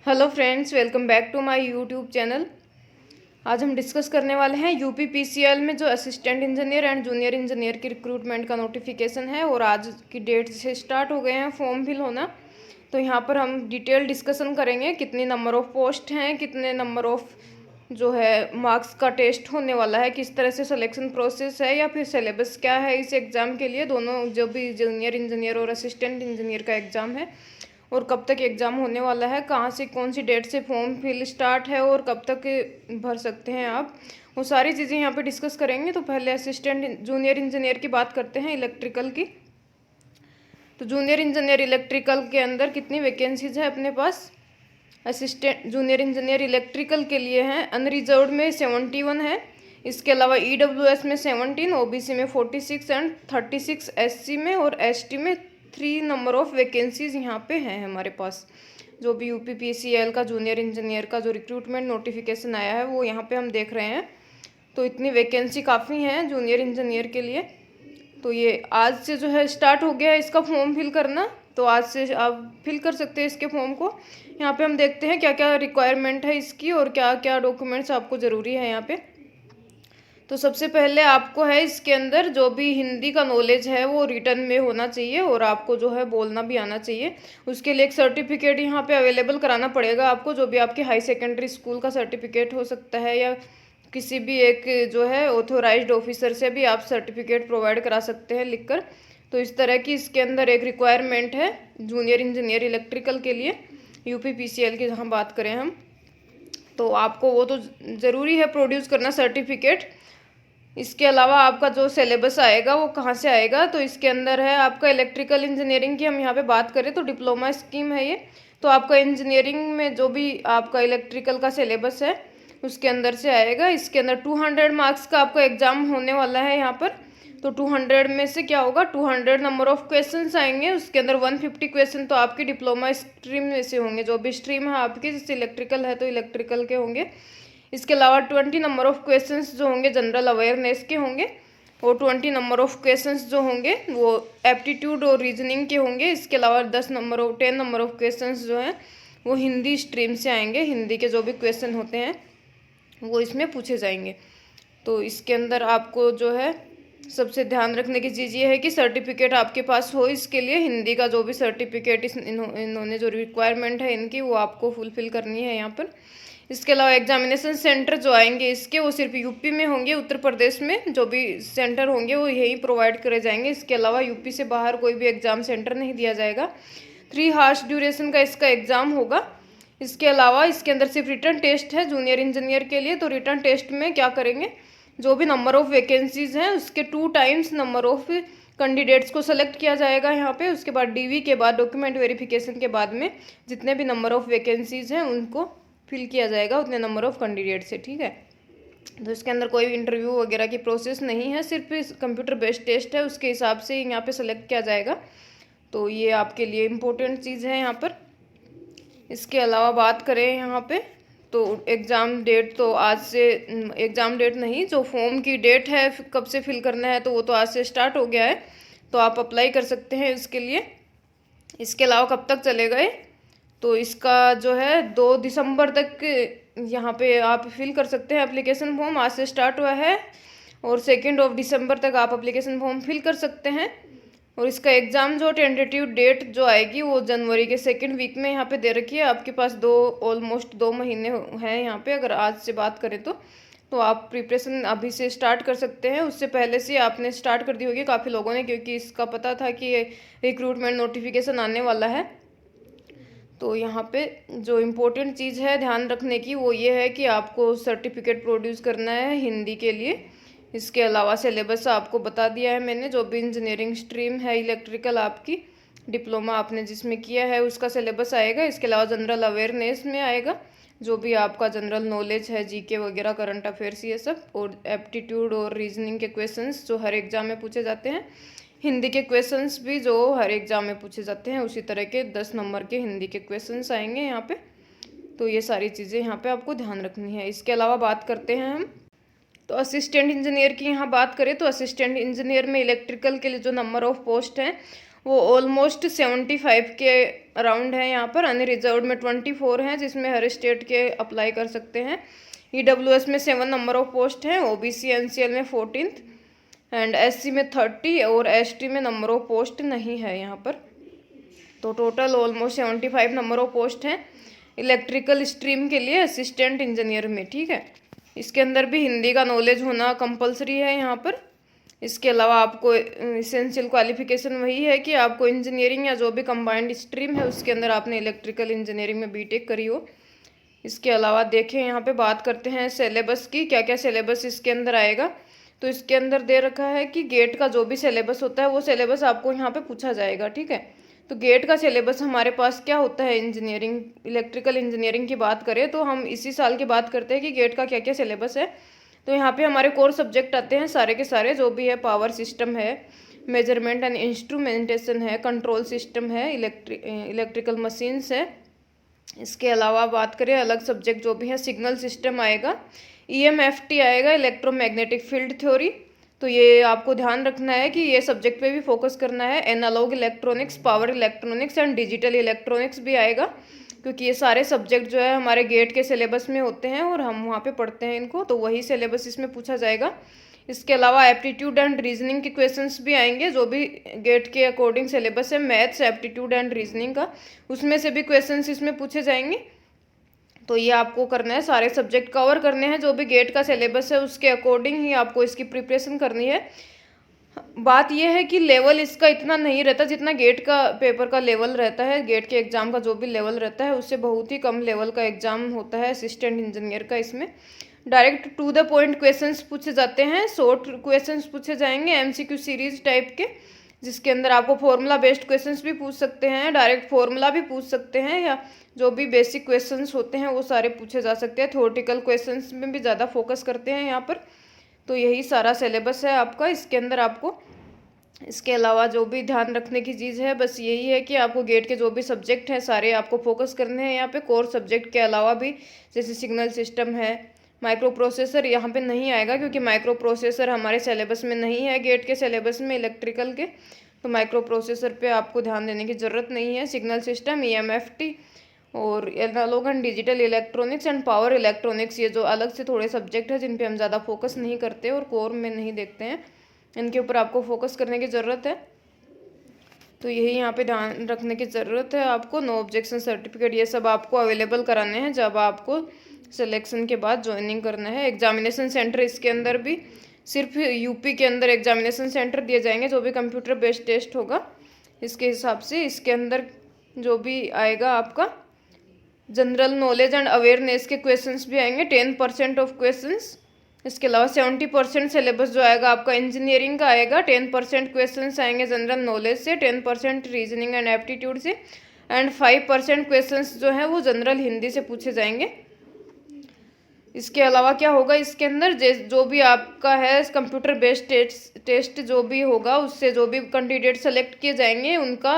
Hello friends, welcome back to my YouTube channel. आज हम discuss करने वाले हैं यूपी पीसीएल में जो assistant engineer and junior engineer की रिक्रूटमेंट का नोटिफिकेशन है और आज की डेट से स्टार्ट हो गए हैं फॉर्म फिल होना। तो यहाँ पर हम डिटेल डिस्कशन करेंगे कितनी नंबर ऑफ़ पोस्ट हैं, कितने नंबर ऑफ़ जो है मार्क्स का टेस्ट होने वाला है, किस तरह से सिलेक्शन प्रोसेस है या फिर सिलेबस क्या है इस एग्ज़ाम के लिए, दोनों जो भी जूनियर इंजीनियर और असिस्टेंट इंजीनियर का एग्ज़ाम है, और कब तक एग्ज़ाम होने वाला है, कहाँ से कौन सी डेट से फॉर्म फिल स्टार्ट है और कब तक भर सकते हैं आप, वो सारी चीज़ें यहाँ पे डिस्कस करेंगे। तो पहले असिस्टेंट जूनियर इंजीनियर की बात करते हैं, इलेक्ट्रिकल की। तो जूनियर इंजीनियर इलेक्ट्रिकल के अंदर कितनी वैकेंसीज है अपने पास? असिस्टेंट जूनियर इंजीनियर इलेक्ट्रिकल के लिए हैं अनरिजर्व्ड में 71 है, इसके अलावा ईडब्ल्यूएस में 17, ओबीसी में 46 एंड 36 एससी में और एसटी में 3 नंबर ऑफ़ वैकेंसीज़ यहाँ पे हैं हमारे पास। जो भी यूपी पीसीएल का जूनियर इंजीनियर का जो रिक्रूटमेंट नोटिफिकेशन आया है वो यहाँ पे हम देख रहे हैं। तो इतनी वैकेंसी काफ़ी हैं जूनियर इंजीनियर के लिए। तो ये आज से जो है स्टार्ट हो गया है इसका फॉर्म फिल करना। तो आज से आप फिल कर सकते हैं इसके फॉर्म को। यहाँ पे हम देखते हैं क्या क्या रिक्वायरमेंट है इसकी और क्या क्या डॉक्यूमेंट्स आपको ज़रूरी है यहाँ पे। तो सबसे पहले आपको है इसके अंदर जो भी हिंदी का नॉलेज है वो रिटर्न में होना चाहिए और आपको जो है बोलना भी आना चाहिए। उसके लिए एक सर्टिफिकेट यहाँ पे अवेलेबल कराना पड़ेगा आपको, जो भी आपके हाई सेकेंडरी स्कूल का सर्टिफिकेट हो सकता है या किसी भी एक जो है ऑथोराइज्ड ऑफिसर से भी आप सर्टिफिकेट प्रोवाइड करा सकते हैं लिखकर। तो इस तरह की इसके अंदर एक रिक्वायरमेंट है जूनियर इंजीनियर इलेक्ट्रिकल के लिए यूपी पीसीएल की जहाँ बात करें हम। तो आपको वो तो ज़रूरी है प्रोड्यूस करना सर्टिफिकेट। इसके अलावा आपका जो सिलेबस आएगा वो कहाँ से आएगा? तो इसके अंदर है आपका इलेक्ट्रिकल इंजीनियरिंग की हम यहाँ पे बात करें तो डिप्लोमा स्कीम है ये। तो आपका इंजीनियरिंग में जो भी आपका इलेक्ट्रिकल का सिलेबस है उसके अंदर से आएगा। इसके अंदर 200 मार्क्स का आपका एग्ज़ाम होने वाला है यहाँ पर। तो 200 में से क्या होगा, 200 नंबर ऑफ़ क्वेश्चंस आएंगे। उसके अंदर 150 क्वेश्चन तो आपकी डिप्लोमा स्ट्रीम में से होंगे, जो भी स्ट्रीम है आपकी, जैसे इलेक्ट्रिकल है तो इलेक्ट्रिकल के होंगे। इसके अलावा 20 नंबर ऑफ़ क्वेश्चंस जो होंगे जनरल अवेयरनेस के होंगे और 20 नंबर ऑफ़ क्वेश्चंस जो होंगे वो एप्टीट्यूड और रीजनिंग के होंगे। इसके अलावा 10 नंबर ऑफ़ क्वेश्चंस जो हैं वो हिंदी स्ट्रीम से आएंगे। हिंदी के जो भी क्वेश्चन होते हैं वो इसमें पूछे जाएंगे। तो इसके अंदर आपको जो है सबसे ध्यान रखने की चीज़ ये है कि सर्टिफिकेट आपके पास हो। इसके लिए हिंदी का जो भी सर्टिफिकेट इन्होंने जो रिक्वायरमेंट है इनकी वो आपको फुलफ़िल करनी है यहाँ पर। इसके अलावा एग्जामिनेशन सेंटर जो आएंगे इसके वो सिर्फ यूपी में होंगे, उत्तर प्रदेश में जो भी सेंटर होंगे वो यहीं प्रोवाइड करे जाएंगे। इसके अलावा यूपी से बाहर कोई भी एग्ज़ाम सेंटर नहीं दिया जाएगा। 3 हार्स ड्यूरेशन का इसका एग्ज़ाम होगा। इसके अलावा इसके अंदर सिर्फ रिटर्न टेस्ट है जूनियर इंजीनियर के लिए। तो रिटर्न टेस्ट में क्या करेंगे, जो भी नंबर ऑफ़ वैकेंसीज़ हैं उसके 2 टाइम्स नंबर ऑफ़ कैंडिडेट्स को सेलेक्ट किया जाएगा यहाँ पे। उसके बाद डीवी के बाद डॉक्यूमेंट वेरिफिकेशन के बाद में जितने भी नंबर ऑफ़ वैकेंसीज़ हैं उनको फिल किया जाएगा उतने नंबर ऑफ़ कैंडिडेट से, ठीक है। तो इसके अंदर कोई इंटरव्यू वगैरह की प्रोसेस नहीं है, सिर्फ कंप्यूटर बेस्ड टेस्ट है, उसके हिसाब से यहाँ पे सेलेक्ट किया जाएगा। तो ये आपके लिए इम्पोर्टेंट चीज़ है यहाँ पर। इसके अलावा बात करें यहाँ पे तो एग्ज़ाम डेट तो आज से, एग्ज़ाम डेट नहीं, जो फॉर्म की डेट है कब से फिल करना है तो वो तो आज से स्टार्ट हो गया है। तो आप अप्लाई कर सकते हैं इसके लिए। इसके अलावा कब तक चलेगा ये, तो इसका जो है 2 दिसंबर तक यहाँ पे आप फिल कर सकते हैं एप्लीकेशन फॉर्म। आज से स्टार्ट हुआ है और 2 दिसंबर तक आप एप्लीकेशन फॉर्म फिल कर सकते हैं। और इसका एग्ज़ाम जो टेंटेटिव डेट जो आएगी वो जनवरी के 2nd वीक में यहाँ पे दे रखी है। आपके पास ऑलमोस्ट 2 महीने हैं यहाँ पे, अगर आज से बात करें तो आप प्रिपरेशन अभी से स्टार्ट कर सकते हैं। उससे पहले से आपने स्टार्ट कर दी होगी काफ़ी लोगों ने, क्योंकि इसका पता था कि रिक्रूटमेंट नोटिफिकेशन आने वाला है। तो यहाँ पे जो इम्पोर्टेंट चीज़ है ध्यान रखने की वो ये है कि आपको सर्टिफिकेट प्रोड्यूस करना है हिंदी के लिए। इसके अलावा सिलेबस आपको बता दिया है मैंने, जो भी इंजीनियरिंग स्ट्रीम है इलेक्ट्रिकल आपकी, डिप्लोमा आपने जिसमें किया है उसका सिलेबस आएगा। इसके अलावा जनरल अवेयरनेस में आएगा जो भी आपका जनरल नॉलेज है, जीके वगैरह, करंट अफेयर्स, ये सब, और एप्टीट्यूड और रीजनिंग के क्वेश्चंस जो हर एग्ज़ाम में पूछे जाते हैं। हिंदी के क्वेश्चंस भी जो हर एग्ज़ाम में पूछे जाते हैं उसी तरह के 10 नंबर के हिंदी के क्वेश्चंस आएंगे यहाँ पे। तो ये सारी चीज़ें यहाँ पे आपको ध्यान रखनी है। इसके अलावा बात करते हैं हम तो असिस्टेंट इंजीनियर की यहाँ बात करें तो असिस्टेंट इंजीनियर में इलेक्ट्रिकल के लिए जो नंबर ऑफ़ पोस्ट हैं वो ऑलमोस्ट 75 के राउंड है यहाँ पर। अनरिजर्व्ड में 24 हैं, जिसमें हर स्टेट के अप्लाई कर सकते हैं। EWS में 7 नंबर ऑफ पोस्ट हैं, OBC NCL में 14 एंड SC में 30 और ST में नंबर ऑफ पोस्ट नहीं है यहाँ पर। तो total almost 75 number of post हैं इलेक्ट्रिकल स्ट्रीम के लिए असिस्टेंट इंजीनियर में, ठीक है। इसके अंदर भी हिंदी का नॉलेज होना कंपलसरी है यहाँ पर। इसके अलावा आपको इसेंशियल क्वालिफिकेशन वही है कि आपको इंजीनियरिंग या जो भी कंबाइंड स्ट्रीम है उसके अंदर आपने इलेक्ट्रिकल इंजीनियरिंग में बीटेक करी हो। इसके अलावा देखें यहाँ पे बात करते हैं सिलेबस की, क्या क्या सिलेबस इसके अंदर आएगा। तो इसके अंदर दे रखा है कि गेट का जो भी सिलेबस होता है वो सिलेबस आपको यहाँ पे पूछा जाएगा, ठीक है। तो गेट का सिलेबस हमारे पास क्या होता है, इंजीनियरिंग इलेक्ट्रिकल इंजीनियरिंग की बात करें तो हम इसी साल की बात करते हैं कि गेट का क्या क्या सिलेबस है। तो यहाँ पे हमारे कोर सब्जेक्ट आते हैं सारे के सारे, जो भी है पावर सिस्टम है, मेजरमेंट एंड इंस्ट्रूमेंटेशन है, कंट्रोल सिस्टम है, इलेक्ट्रिकल मशीन्स है। इसके अलावा बात करें अलग सब्जेक्ट जो भी है, सिग्नल सिस्टम आएगा, EMFT आएगा, इलेक्ट्रोमैग्नेटिक फील्ड थ्योरी। तो ये आपको ध्यान रखना है कि ये सब्जेक्ट पे भी फोकस करना है। Analogue electronics, power electronics and digital electronics भी आएगा, क्योंकि ये सारे सब्जेक्ट जो है हमारे गेट के सिलेबस में होते हैं और हम वहाँ पे पढ़ते हैं इनको, तो वही सिलेबस इसमें पूछा जाएगा। इसके अलावा एप्टीट्यूड एंड रीजनिंग के क्वेश्चंस भी आएंगे, जो भी गेट के अकॉर्डिंग सिलेबस है, मैथ्स, एप्टीट्यूड एंड रीजनिंग का, उसमें से भी क्वेश्चंस इसमें पूछे जाएंगे। तो ये आपको करना है, सारे सब्जेक्ट कवर करने हैं, जो भी गेट का सिलेबस है उसके अकॉर्डिंग ही आपको इसकी प्रिपरेशन करनी है। बात यह है कि लेवल इसका इतना नहीं रहता जितना गेट का पेपर का लेवल रहता है। गेट के एग्ज़ाम का जो भी लेवल रहता है उससे बहुत ही कम लेवल का एग्ज़ाम होता है असिस्टेंट इंजीनियर का। इसमें direct to the point questions पूछे जाते हैं, शॉर्ट क्वेश्चंस पूछे जाएंगे, MCQ सीरीज टाइप के, जिसके अंदर आपको फॉर्मूला बेस्ड क्वेश्चंस भी पूछ सकते हैं, डायरेक्ट फॉर्मूला भी पूछ सकते हैं, या जो भी बेसिक क्वेश्चंस होते हैं वो सारे पूछे जा सकते हैं। थ्योरेटिकल क्वेश्चंस में भी ज़्यादा फोकस करते हैं यहाँ पर। तो यही सारा सिलेबस है आपका इसके अंदर। आपको इसके अलावा जो भी ध्यान रखने की चीज़ है बस यही है कि आपको गेट के जो भी सब्जेक्ट हैं सारे आपको फोकस करने हैं यहाँ पे। कोर सब्जेक्ट के अलावा भी जैसे सिग्नल सिस्टम है, माइक्रो प्रोसेसर यहाँ पे नहीं आएगा क्योंकि माइक्रो प्रोसेसर हमारे सिलेबस में नहीं है गेट के सिलेबस में इलेक्ट्रिकल के, तो माइक्रो प्रोसेसर पे आपको ध्यान देने की ज़रूरत नहीं है। सिग्नल सिस्टम, EMFT और analogue and digital electronics and power electronics, ये जो अलग से थोड़े सब्जेक्ट हैं जिन पे हम ज़्यादा फोकस नहीं करते और कोर में नहीं देखते हैं, इनके ऊपर आपको फोकस करने की ज़रूरत है। तो यही यहाँ पे ध्यान रखने की ज़रूरत है आपको। नो ऑब्जेक्शन सर्टिफिकेट ये सब आपको अवेलेबल कराने हैं जब आपको सिलेक्शन के बाद ज्वाइनिंग करना है। एग्जामिनेशन सेंटर इसके अंदर भी सिर्फ यूपी के अंदर एग्जामिनेशन सेंटर दिए जाएंगे, जो भी कंप्यूटर बेस्ड टेस्ट होगा इसके हिसाब से। इसके अंदर जो भी आएगा आपका जनरल नॉलेज एंड अवेयरनेस के क्वेश्चंस भी आएंगे, 10% ऑफ क्वेश्चंस। इसके अलावा 70% सिलेबस जो आएगा आपका इंजीनियरिंग का आएगा, 10% क्वेश्चंस आएंगे जनरल नॉलेज से, 10% रीजनिंग एंड एप्टीट्यूड से, एंड 5% क्वेश्चंस जो है वो जनरल हिंदी से पूछे जाएंगे। इसके अलावा क्या होगा इसके अंदर, जो भी आपका है कंप्यूटर बेस्ड टेस्ट जो भी होगा उससे जो भी कैंडिडेट सेलेक्ट किए जाएंगे उनका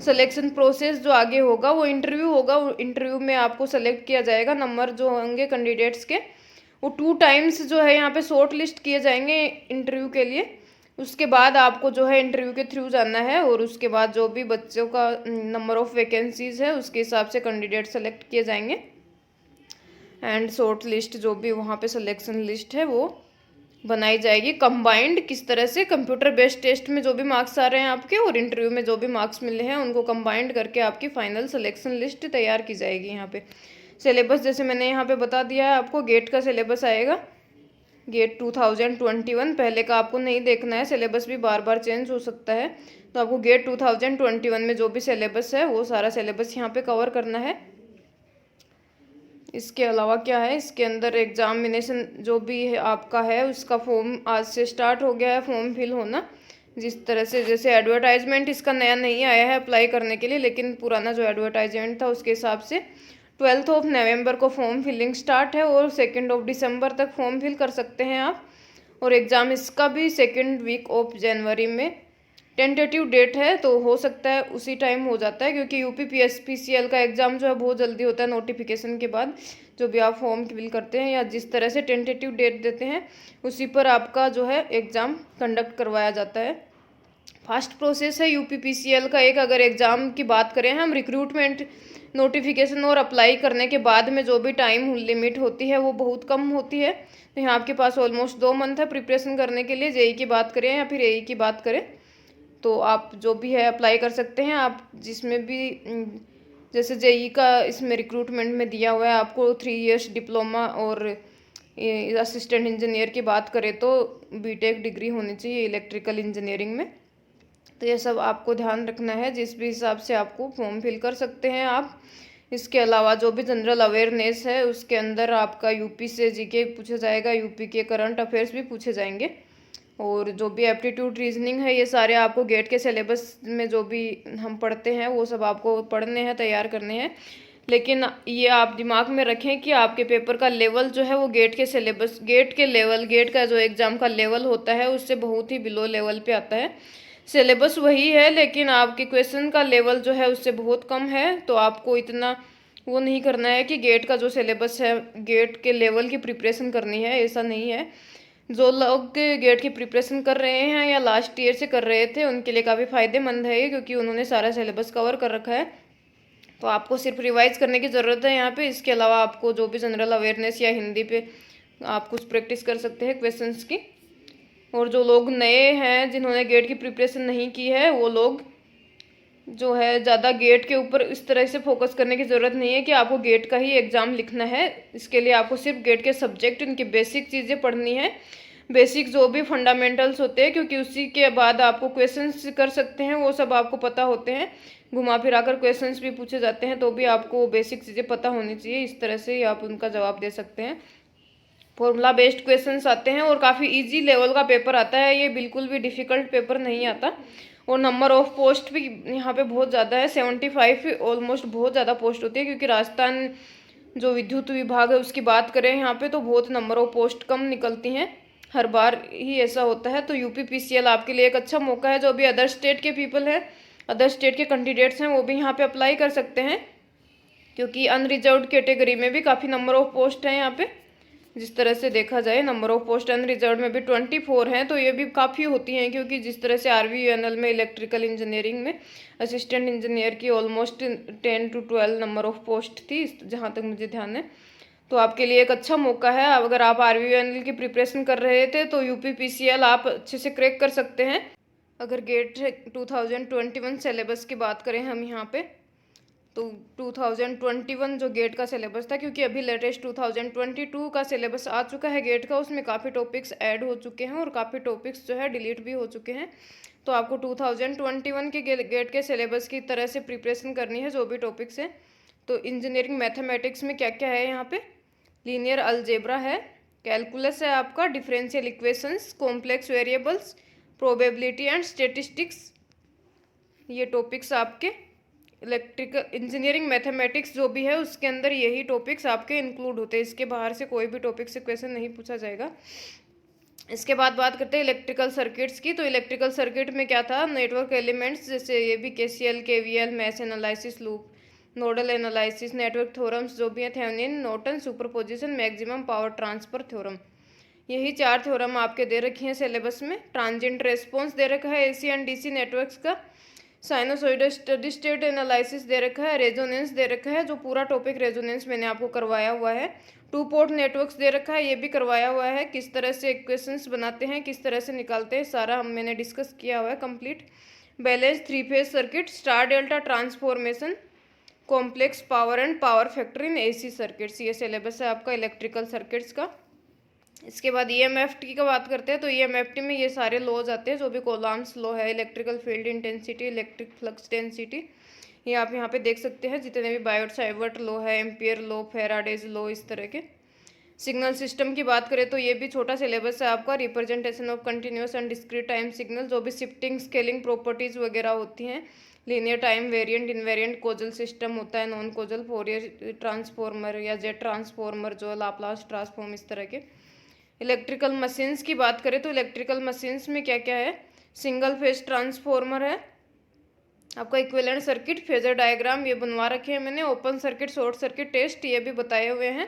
सिलेक्शन प्रोसेस जो आगे होगा वो इंटरव्यू होगा। इंटरव्यू में आपको सेलेक्ट किया जाएगा, नंबर जो होंगे कैंडिडेट्स के वो 2 टाइम्स जो है यहाँ पे शॉर्ट लिस्ट किए जाएंगे इंटरव्यू के लिए। उसके बाद आपको जो है इंटरव्यू के थ्रू जाना है और उसके बाद जो भी बच्चों का नंबर ऑफ वैकेंसीज है उसके हिसाब से कैंडिडेट सेलेक्ट किए जाएंगे एंड शॉर्ट लिस्ट जो भी वहाँ पे सिलेक्शन लिस्ट है वो बनाई जाएगी। कंबाइंड किस तरह से कंप्यूटर बेस्ड टेस्ट में जो भी मार्क्स आ रहे हैं आपके और इंटरव्यू में जो भी मार्क्स मिले हैं उनको कंबाइंड करके आपकी फाइनल सिलेक्शन लिस्ट तैयार की जाएगी। यहाँ पे सिलेबस जैसे मैंने यहाँ पे बता दिया है आपको, गेट का सिलेबस आएगा गेट 2021। पहले का आपको नहीं देखना है, सिलेबस भी बार बार चेंज हो सकता है, तो आपको गेट 2021 में जो भी सिलेबस है वो सारा सिलेबस यहाँ पे कवर करना है। इसके अलावा क्या है, इसके अंदर एग्जामिनेशन जो भी है आपका है उसका फॉर्म आज से स्टार्ट हो गया है फॉर्म फिल होना। जिस तरह से जैसे एडवर्टाइजमेंट इसका नया नहीं आया है अप्लाई करने के लिए, लेकिन पुराना जो एडवर्टाइजमेंट था उसके हिसाब से 12 नवंबर को फॉर्म फिलिंग स्टार्ट है और 2 दिसंबर तक फॉर्म फिल कर सकते हैं आप। और एग्ज़ाम इसका भी 2nd वीक ऑफ जनवरी में टेंटेटिव डेट है, तो हो सकता है उसी टाइम हो जाता है क्योंकि UPPSPCL का एग्ज़ाम जो है बहुत जल्दी होता है नोटिफिकेशन के बाद। जो भी आप फॉर्म फिल करते हैं या जिस तरह से टेंटेटिव डेट देते हैं उसी पर आपका जो है एग्ज़ाम कंडक्ट करवाया जाता है। फास्ट प्रोसेस है यूपीपीसीएल का। एक अगर एग्ज़ाम की बात करें हम, रिक्रूटमेंट नोटिफिकेशन और अप्लाई करने के बाद में जो भी टाइम लिमिट होती है वो बहुत कम होती है। तो यहाँ आपके पास ऑलमोस्ट 2 मंथ है प्रिपरेशन करने के लिए। जेई की बात करें या फिर एई की बात करें तो आप जो भी है अप्लाई कर सकते हैं। आप जिसमें भी जैसे जेई का इसमें रिक्रूटमेंट में दिया हुआ है आपको 3 इयर्स डिप्लोमा, और असिस्टेंट इंजीनियर की बात करें तो बीटेक डिग्री होनी चाहिए इलेक्ट्रिकल इंजीनियरिंग में। तो ये सब आपको ध्यान रखना है, जिस भी हिसाब से आपको फॉर्म फिल कर सकते हैं आप। इसके अलावा जो भी जनरल अवेयरनेस है उसके अंदर आपका यूपी से जीके पूछा जाएगा, यूपी के करंट अफेयर्स भी पूछे जाएंगे, और जो भी एप्टीट्यूड रीजनिंग है ये सारे आपको गेट के सिलेबस में जो भी हम पढ़ते हैं वो सब आपको पढ़ने हैं, तैयार करने हैं। लेकिन ये आप दिमाग में रखें कि आपके पेपर का लेवल जो है वो गेट के सिलेबस, गेट के लेवल, गेट का जो एग्ज़ाम का लेवल होता है उससे बहुत ही बिलो लेवल पे आता है। सिलेबस वही है लेकिन आपके क्वेश्चन का लेवल जो है उससे बहुत कम है। तो आपको इतना वो नहीं करना है कि गेट का जो सिलेबस है गेट के लेवल की प्रिपरेशन करनी है, ऐसा नहीं है। जो लोग गेट की प्रिपरेशन कर रहे हैं या लास्ट ईयर से कर रहे थे उनके लिए काफ़ी फ़ायदेमंद है ये, क्योंकि उन्होंने सारा सिलेबस कवर कर रखा है। तो आपको सिर्फ रिवाइज करने की ज़रूरत है यहाँ पे। इसके अलावा आपको जो भी जनरल अवेयरनेस या हिंदी पे आप कुछ प्रैक्टिस कर सकते हैं क्वेश्चंस की। और जो लोग नए हैं जिन्होंने गेट की प्रिपरेशन नहीं की है वो लोग जो है ज़्यादा गेट के ऊपर इस तरह से फोकस करने की ज़रूरत नहीं है कि आपको गेट का ही एग्ज़ाम लिखना है। इसके लिए आपको सिर्फ गेट के सब्जेक्ट, इनकी बेसिक चीज़ें पढ़नी है, बेसिक जो भी फंडामेंटल्स होते हैं, क्योंकि उसी के बाद आपको क्वेश्चंस कर सकते हैं, वो सब आपको पता होते हैं। घुमा फिरा कर क्वेश्चंस भी पूछे जाते हैं तो भी आपको बेसिक चीज़ें पता होनी चाहिए। इस तरह से ही आप उनका जवाब दे सकते हैं। फॉर्मूला बेस्ड क्वेश्चंस आते हैं और काफ़ी इजी लेवल का पेपर आता है, ये बिल्कुल भी डिफ़िकल्ट पेपर नहीं आता। और नंबर ऑफ पोस्ट भी यहाँ पे बहुत ज़्यादा है, 75 ऑलमोस्ट बहुत ज़्यादा पोस्ट होती है, क्योंकि राजस्थान जो विद्युत विभाग है उसकी बात करें यहाँ पे तो बहुत नंबर ऑफ पोस्ट कम निकलती हैं, हर बार ही ऐसा होता है। तो यूपीपीसीएल आपके लिए एक अच्छा मौका है। जो भी अदर स्टेट के पीपल हैं, अदर स्टेट के कैंडिडेट्स हैं वो भी यहाँ पे अप्लाई कर सकते हैं, क्योंकि अनरिजर्व्ड कैटेगरी में भी काफ़ी नंबर ऑफ पोस्ट हैं यहाँ पे। जिस तरह से देखा जाए नंबर ऑफ पोस्ट अनरिजर्व्ड में भी 24 हैं, तो ये भी काफ़ी होती हैं, क्योंकि जिस तरह से आरवीयूएनएल में इलेक्ट्रिकल इंजीनियरिंग में असिस्टेंट इंजीनियर की almost 10 to 12 number of post थी, जहाँ तक मुझे ध्यान है। तो आपके लिए एक अच्छा मौका है। अगर आप आरवीयूएनएल की प्रिपरेशन कर रहे थे तो यूपीपीसीएल आप अच्छे से क्रैक कर सकते हैं। अगर गेट 2021 सिलेबस की बात करें हम यहाँ पे, तो 2021 जो गेट का सिलेबस था, क्योंकि अभी लेटेस्ट 2022 का सिलेबस आ चुका है गेट का, उसमें काफ़ी टॉपिक्स ऐड हो चुके हैं और काफ़ी टॉपिक्स जो है डिलीट भी हो चुके हैं। तो आपको 2021 के गेट के सिलेबस की तरह से प्रिपरेशन करनी है जो भी टॉपिक्स हैं। तो इंजीनियरिंग मैथमेटिक्स में क्या क्या है यहाँ पे, लीनियर अलजेब्रा है, कैलकुलस है आपका, differential equations, complex variables, probability and statistics, ये टॉपिक्स आपके इलेक्ट्रिकल इंजीनियरिंग मैथमेटिक्स जो भी है उसके अंदर यही टॉपिक्स आपके इंक्लूड होते हैं। इसके बाहर से कोई भी टॉपिक से क्वेश्चन नहीं पूछा जाएगा। इसके बाद बात करते हैं इलेक्ट्रिकल सर्किट्स की। तो इलेक्ट्रिकल सर्किट में क्या था, नेटवर्क एलिमेंट्स जैसे ये भी KCL, KVL, mesh analysis, loop, nodal analysis, network theorems जो भी है, Thevenin, Norton, superposition, maximum power transfer theorem, यही 4 थ्योरम आपके दे रखी हैं सिलेबस में। ट्रांजिएंट रेस्पॉन्स दे रखा है एसी एंड डीसी नेटवर्क्स का, साइनोसॉइडल स्टेडी स्टेट एनालिसिस दे रखा है, रेजोनेंस दे रखा है, जो पूरा टॉपिक रेजोनेंस मैंने आपको करवाया हुआ है। 2 पोर्ट नेटवर्क्स दे रखा है, ये भी करवाया हुआ है, किस तरह से इक्वेशंस बनाते हैं, किस तरह से निकालते हैं, सारा मैंने डिस्कस किया हुआ है complete. Balance 3 phase circuit, star delta transformation, complex power and power factor in AC circuits, ये सिलेबस है आपका इलेक्ट्रिकल सर्किट्स का। इसके बाद ईएमएफटी की बात करते हैं तो ईएमएफटी में ये सारे लॉज आते हैं, जो भी कोलाम्स लॉ है, electrical field intensity, electric flux density, ये आप यहाँ पे देख सकते हैं। जितने भी बायोट-सावर्ट लॉ है, एम्पियर लॉ, फेराडेज लॉ, इस तरह के। सिग्नल सिस्टम की बात करें तो ये भी छोटा सिलेबस है आपका, representation of continuous and discrete time signal, जो भी शिफ्टिंग स्केलिंग प्रॉपर्टीज़ वगैरह होती हैं, linear time variant, invariant, causal system होता है, नॉन कोजल, फोरियर ट्रांसफॉर्मर या जेट ट्रांसफॉर्मर, जो लाप्लास ट्रांसफॉर्म, इस तरह के। इलेक्ट्रिकल मशीन्स की बात करें तो इलेक्ट्रिकल मशीन्स में क्या क्या है, सिंगल फेज ट्रांसफॉर्मर है आपका, इक्विवेलेंट सर्किट, फेजर डायग्राम ये बनवा रखे हैं मैंने, open circuit, short circuit test ये भी बताए हुए हैं,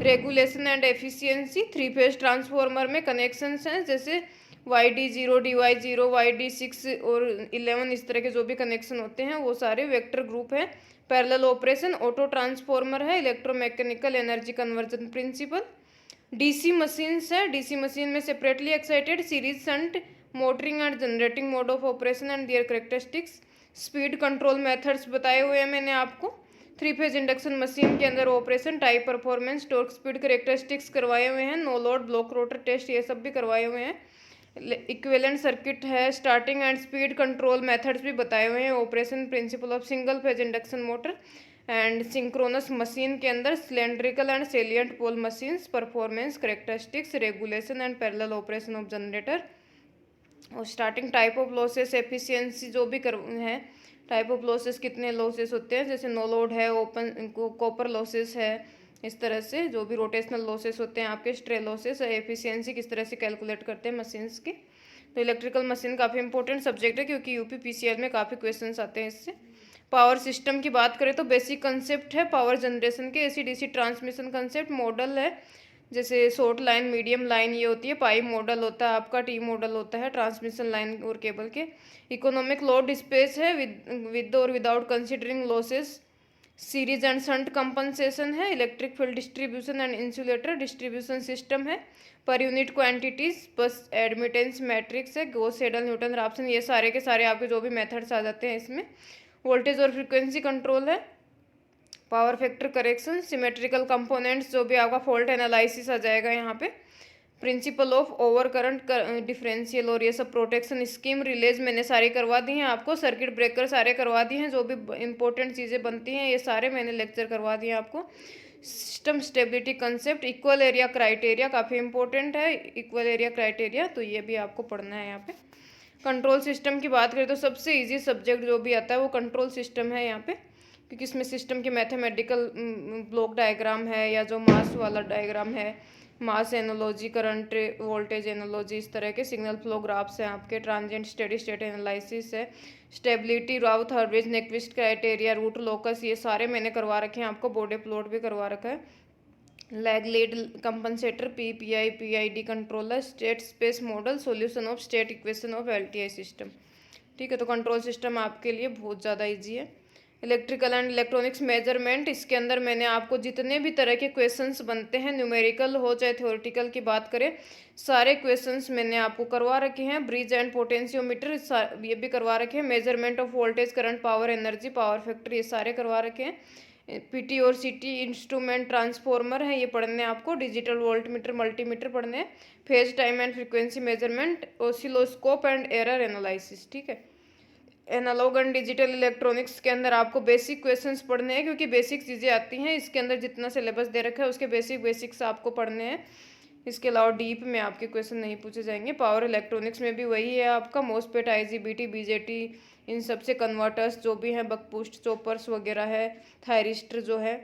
regulation and efficiency, 3 phase transformer में कनेक्शंस हैं, जैसे YD0, DY0, YD6 और 11 इस तरह के जो भी कनेक्शन होते हैं वो सारे वेक्टर ग्रुप हैं। पैरेलल ऑपरेशन, ऑटो ट्रांसफॉर्मर है, electromechanical energy conversion principle. DC machines है, डीसी मशीन में separately excited series shunt motoring and generating mode of operation and their characteristics. Speed control methods बताए हुए हैं मैंने आपको। 3 फेज इंडक्शन मशीन के अंदर operation, type, performance, torque, speed characteristics करवाए हुए हैं। No load, block rotor test, ये सब भी करवाए हुए हैं। इक्विवेलेंट सर्किट है, starting and speed control methods भी बताए हुए हैं। Operation principle of single phase induction motor and synchronous machine के अंदर cylindrical and salient pole machines, performance, characteristics, regulation and parallel operation of generator. और starting type of losses, efficiency जो भी कर है, टाइप ऑफ लॉसेस कितने losses होते हैं, जैसे नो लोड है, ओपन कॉपर लॉसेस है, इस तरह से जो भी रोटेशनल लॉसेस होते हैं आपके, स्ट्रे लॉसेस, एफिशिएंसी किस तरह से कैलकुलेट करते हैं मशीन्स की। तो इलेक्ट्रिकल मशीन काफ़ी इंपॉर्टेंट सब्जेक्ट है क्योंकि यूपी पीसीएल में काफ़ी क्वेश्चंस आते हैं इससे। पावर सिस्टम की बात करें तो बेसिक कंसेप्ट है पावर जनरेशन के, AC DC transmission concept, model है जैसे शॉर्ट लाइन, मीडियम लाइन ये होती है, पाइप मॉडल होता है आपका, टी मॉडल होता है ट्रांसमिशन लाइन और केबल के। इकोनॉमिक लोड स्पेस है विद और without considering losses. Series and shunt compensation है। Electric field distribution and insulator distribution system है। Per unit quantities, bus admittance matrix है, गॉस सेडल, न्यूटन राप्सन, ये सारे के सारे आपके जो भी मेथड्स आ जाते हैं इसमें। वोल्टेज और फ्रिक्वेंसी कंट्रोल है। Power factor correction, symmetrical components जो भी आपका फॉल्ट एनालिसिस आ जाएगा यहाँ पे। Principle of over current differential और ये सब प्रोटेक्शन स्कीम, रिलेज मैंने सारी करवा दी हैं आपको। सर्किट ब्रेकर सारे करवा दिए हैं, जो भी इंपॉर्टेंट चीज़ें बनती हैं ये सारे मैंने लेक्चर करवा दिए आपको। System stability concept, equal area criteria काफ़ी इंपॉर्टेंट है, इक्वल एरिया क्राइटेरिया तो ये भी आपको पढ़ना है यहाँ पे। कंट्रोल सिस्टम की बात करें तो सबसे ईजी सब्जेक्ट जो भी आता है वो कंट्रोल सिस्टम है यहाँ पे, क्योंकि इसमें सिस्टम के मैथमेटिकल ब्लॉक डायग्राम है या जो मास वाला डायग्राम है, mass analogy, current voltage analogy, इस तरह के सिग्नल फ्लो ग्राफ्स हैं आपके। ट्रांजिएंट स्टेडी स्टेट एनालिसिस है। Stability, Routh Hurwitz, Nyquist criteria, root locus, ये सारे मैंने करवा रखे हैं आपको। बॉडी प्लॉट भी करवा रखा है। Lag lead compensator, PPI, PID controller, state space model, solution of state equation of LTI system. ठीक है, तो कंट्रोल सिस्टम आपके लिए बहुत ज़्यादा ईजी है। इलेक्ट्रिकल एंड इलेक्ट्रॉनिक्स मेजरमेंट, इसके अंदर मैंने आपको जितने भी तरह के क्वेश्चंस बनते हैं, न्यूमेरिकल हो चाहे थ्योरेटिकल की बात करें, सारे क्वेश्चंस मैंने आपको करवा रखे हैं। ब्रिज एंड पोटेंशियोमीटर ये भी करवा रखे हैं। Measurement of voltage, current, power, energy, power factor, ये सारे करवा रखे हैं। पीटी और सीटी इंस्ट्रूमेंट, ट्रांसफॉर्मर है ये पढ़ने आपको। डिजिटल वोल्टमीटर, मल्टीमीटर पढ़ने हैं। Phase, time and frequency measurement, oscilloscope and error analysis. ठीक है, एनालॉग एंड डिजिटल इलेक्ट्रॉनिक्स के अंदर आपको बेसिक क्वेश्चंस पढ़ने हैं, क्योंकि बेसिक चीज़ें आती हैं इसके अंदर। जितना सिलेबस दे रखा है उसके बेसिक्स आपको पढ़ने हैं। इसके अलावा डीप में आपके क्वेश्चन नहीं पूछे जाएंगे। पावर इलेक्ट्रॉनिक्स में भी वही है आपका, मोस्पेट, आईजीबीटी, बीजेटी, इन सब से कन्वर्टर्स जो भी हैं, बक बूस्ट, चॉपर्स वगैरह है, थायरिस्टर जो है,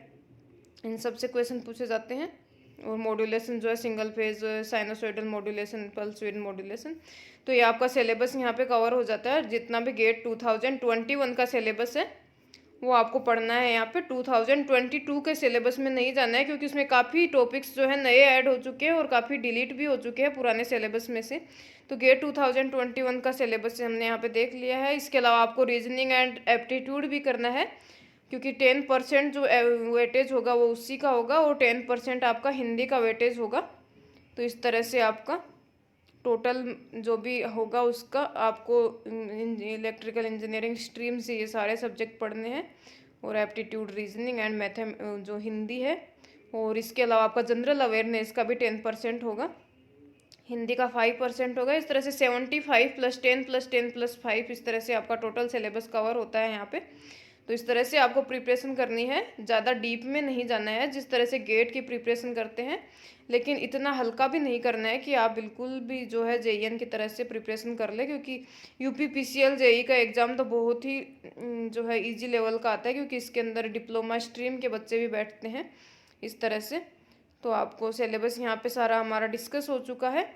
इन सब से क्वेश्चन पूछे जाते हैं। और मॉड्यूलेशन जो है, single phase sinusoidal modulation, pulse with modulation, तो ये आपका सिलेबस यहाँ पे कवर हो जाता है। जितना भी गेट 2021 का सिलेबस है वो आपको पढ़ना है यहाँ पे। 2022 के सिलेबस में नहीं जाना है, क्योंकि उसमें काफ़ी टॉपिक्स जो है नए ऐड हो चुके हैं और काफ़ी डिलीट भी हो चुके हैं पुराने सिलेबस में से। तो गेट 2021 का सिलेबस हमने यहाँ पे देख लिया है। इसके अलावा आपको रीजनिंग एंड एप्टीट्यूड भी करना है, क्योंकि 10% जो वेटेज होगा वो उसी का होगा, और 10% आपका हिंदी का वेटेज होगा। तो इस तरह से आपका टोटल जो भी होगा उसका आपको इलेक्ट्रिकल इंजीनियरिंग स्ट्रीम से ये सारे सब्जेक्ट पढ़ने हैं, और एप्टीट्यूड, रीजनिंग एंड मैथम जो हिंदी है। और इसके अलावा आपका जनरल अवेयरनेस का भी 10% होगा, हिंदी का 5% होगा। इस तरह से 75 + 10 + 10 + 5, इस तरह से आपका टोटल सिलेबस कवर होता है यहाँ पे। तो इस तरह से आपको प्रिपरेशन करनी है, ज़्यादा डीप में नहीं जाना है जिस तरह से गेट की प्रिपरेशन करते हैं, लेकिन इतना हल्का भी नहीं करना है कि आप बिल्कुल भी जो है जेईएन की तरह से प्रिपरेशन कर ले, क्योंकि यूपी पीसीएल जेई का एग्ज़ाम तो बहुत ही जो है इजी लेवल का आता है, क्योंकि इसके अंदर डिप्लोमा स्ट्रीम के बच्चे भी बैठते हैं इस तरह से। तो आपको सिलेबस यहाँ पे सारा हमारा डिस्कस हो चुका है।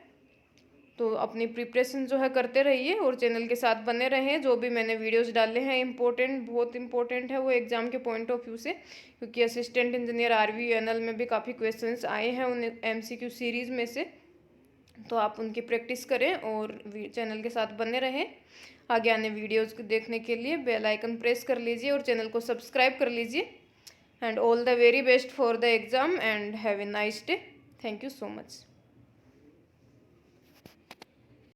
तो अपनी प्रिपरेशन जो है करते रहिए और चैनल के साथ बने रहें। जो भी मैंने वीडियोस डाले हैं इम्पोर्टेंट, बहुत इंपॉर्टेंट है वो एग्ज़ाम के पॉइंट ऑफ व्यू से, क्योंकि असिस्टेंट इंजीनियर RVNL में भी काफ़ी क्वेश्चंस आए हैं उन MCQ सीरीज़ में से। तो आप उनकी प्रैक्टिस करें और चैनल के साथ बने रहें। आगे आने वीडियोज़ को देखने के लिए बेल आइकन प्रेस कर लीजिए और चैनल को सब्सक्राइब कर लीजिए। And all the very best for the exam and have a nice day. Thank you so much.